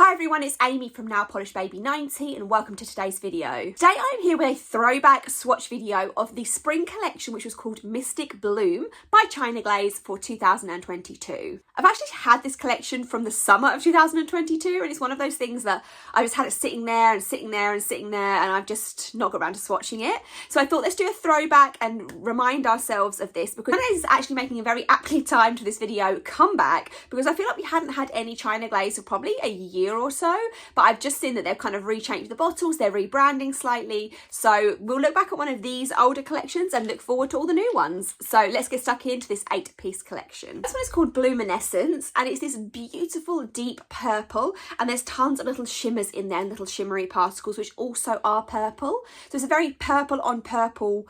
Hi everyone, it's Amy from Nail Polish Baby 90 and welcome to today's video. Today I'm here with a throwback swatch video of the spring collection which was called Mystic Bloom by China Glaze for 2022. I've actually had this collection from the summer of 2022 and it's one of those things that I just had it sitting there and sitting there and sitting there and I've just not got around to swatching it. So I thought let's do a throwback and remind ourselves of this because China Glaze is actually making a very aptly timed this video comeback because I feel like we hadn't had any China Glaze for probably a year or so, but I've just seen that they've kind of rechanged the bottles, they're rebranding slightly, so we'll look back at one of these older collections and look forward to all the new ones. So let's get stuck into this 8-piece collection. This one is called Bluminescence and it's this beautiful deep purple and there's tons of little shimmers in there and little shimmery particles which also are purple. So it's a very purple on purple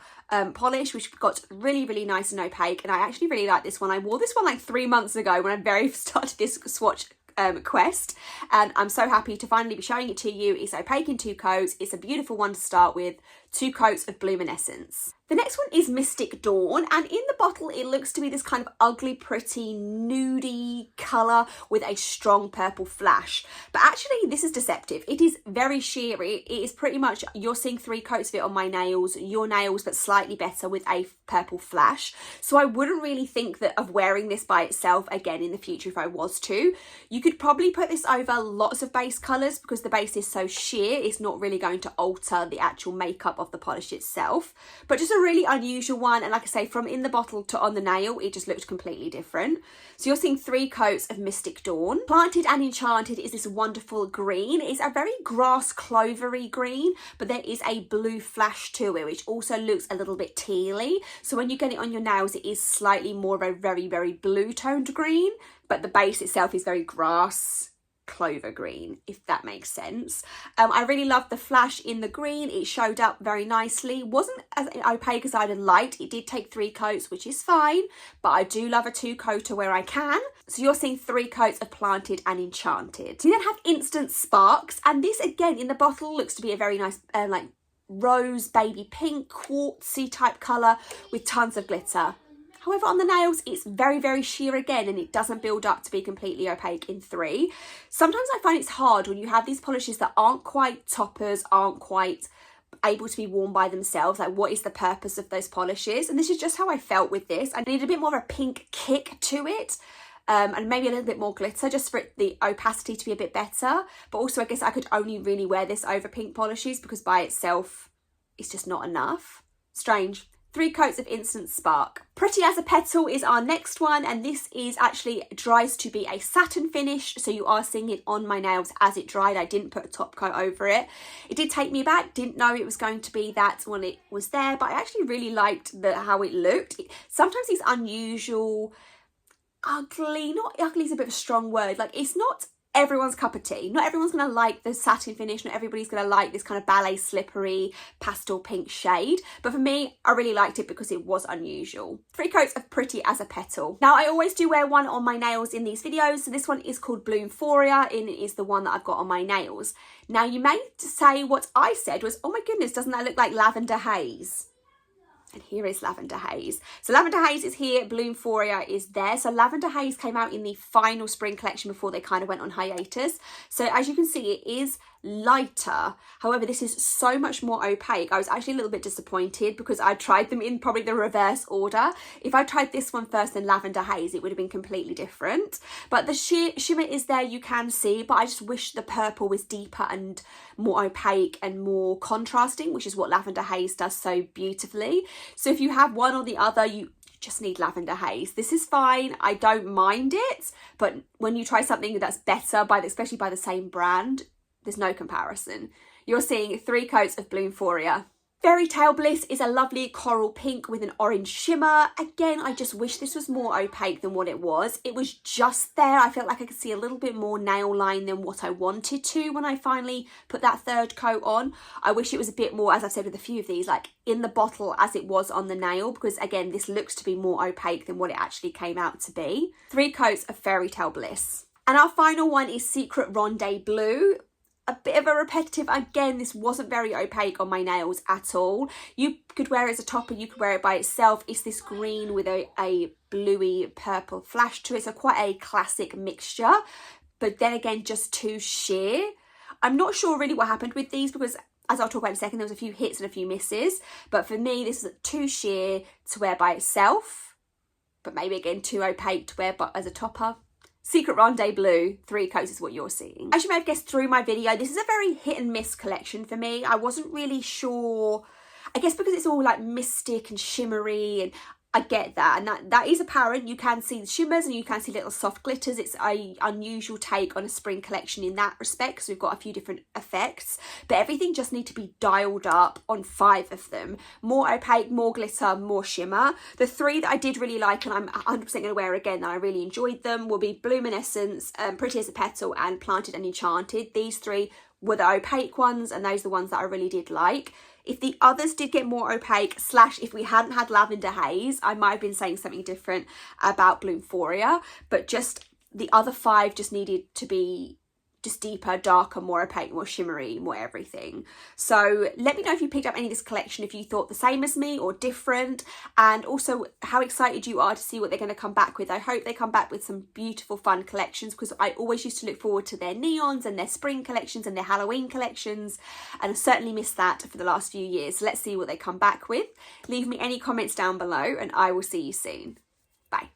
polish which got really nice and opaque, and I actually really like this one. I wore this one like 3 months ago when I very started this swatch quest, and I'm so happy to finally be showing it to you. It's opaque in 2 coats. It's a beautiful one to start with. 2 coats of Bluminescence. The next one is Mystic Dawn, and in the bottle it looks to be this kind of ugly, pretty, nudie colour with a strong purple flash. But actually this is deceptive. It is very sheery. It is pretty much, you're seeing 3 coats of it on my nails, your nails, but slightly better with a purple flash. So I wouldn't really think that of wearing this by itself again in the future if I was to. You could probably put this over lots of base colours because the base is so sheer, it's not really going to alter the actual makeup of the polish itself, but just a really unusual one. And like I say, from in the bottle to on the nail it just looked completely different. So you're seeing 3 coats of Mystic Dawn. Planted and Enchanted is this wonderful green. It's a very grass clovery green, but there is a blue flash to it which also looks a little bit tealy, so when you get it on your nails it is slightly more of a very blue toned green, but the base itself is very grass clover green, if that makes sense. I really loved the flash in the green. It showed up very nicely. Wasn't as opaque as I'd have liked. It did take 3 coats, which is fine, but I do love a 2-coater where I can. So you're seeing 3 coats of Planted and Enchanted. You then have Instant Sparks, and this again in the bottle looks to be a very nice like rose baby pink quartzy type colour with tons of glitter. However, on the nails, it's very sheer again, and it doesn't build up to be completely opaque in 3. Sometimes I find it's hard when you have these polishes that aren't quite toppers, aren't quite able to be worn by themselves. Like, what is the purpose of those polishes? And this is just how I felt with this. I needed a bit more of a pink kick to it. And maybe a little bit more glitter just for the opacity to be a bit better. But also, I guess I could only really wear this over pink polishes because by itself, it's just not enough. Strange. 3 coats of Instant Spark. Pretty As A Petal is our next one, and this is actually dries to be a satin finish, so you are seeing it on my nails as it dried. I didn't put a top coat over it. It did take me back, didn't know it was going to be that when it was there, but I actually really liked how it looked. Sometimes these unusual, ugly, not ugly is a bit of a strong word, like it's not everyone's cup of tea. Not everyone's going to like the satin finish, not everybody's going to like this kind of ballet slippery pastel pink shade, but for me I really liked it because it was unusual. 3 coats of Pretty As A Petal. Now I always do wear one on my nails in these videos, so this one is called Bloomphoria and it is the one that I've got on my nails. Now you may say what I said was, oh my goodness, doesn't that look like Lavender Haze? And here is Lavender Haze. So Lavender Haze is here, Bloomphoria is there. So Lavender Haze came out in the final spring collection before they kind of went on hiatus. So as you can see, it is lighter. However, this is so much more opaque. I was actually a little bit disappointed because I tried them in probably the reverse order. If I tried this one first then Lavender Haze, it would have been completely different. But the shimmer is there, you can see, but I just wish the purple was deeper and more opaque and more contrasting, which is what Lavender Haze does so beautifully. So if you have one or the other, you just need Lavender Haze. This is fine, I don't mind it, but when you try something that's better, especially by the same brand, there's no comparison. You're seeing 3 coats of Bloomphoria. Fairytale Bliss is a lovely coral pink with an orange shimmer. Again, I just wish this was more opaque than what it was. It was just there. I felt like I could see a little bit more nail line than what I wanted to when I finally put that 3rd coat on. I wish it was a bit more, as I've said with a few of these, like in the bottle as it was on the nail, because again, this looks to be more opaque than what it actually came out to be. 3 coats of Fairytale Bliss. And our final one is Secret Rendez-blue. A bit of a repetitive, again, this wasn't very opaque on my nails at all. You could wear it as a topper, you could wear it by itself. It's this green with a bluey purple flash to it, so quite a classic mixture. but then again just too sheer. I'm not sure really what happened with these because, as I'll talk about in a second, there was a few hits and a few misses. But for me, this is too sheer to wear by itself, but maybe again too opaque to wear as a topper. Secret Rendez-blue, 3 coats is what you're seeing. As you may have guessed through my video, this is a very hit and miss collection for me. I wasn't really sure, I guess because it's all like mystic and shimmery, and I get that, and that is apparent. You can see the shimmers and you can see little soft glitters. It's a unusual take on a spring collection in that respect, because we've got a few different effects, but everything just need to be dialed up on 5 of them. More opaque, more glitter, more shimmer. The 3 that I did really like, and I'm 100% going to wear again, that I really enjoyed them, will be Bloomescence, Pretty As A Petal, and Planted and Enchanted. These 3 were the opaque ones, and those are the ones that I really did like. If the others did get more opaque, / if we hadn't had Lavender Haze, I might have been saying something different about Blumphoria, but just the other 5 just needed to be just deeper, darker, more opaque, more shimmery, more everything. So let me know if you picked up any of this collection, if you thought the same as me or different, and also how excited you are to see what they're going to come back with. I hope they come back with some beautiful, fun collections, because I always used to look forward to their neons and their spring collections and their Halloween collections, and I certainly missed that for the last few years. So let's see what they come back with. Leave me any comments down below, and I will see you soon. Bye.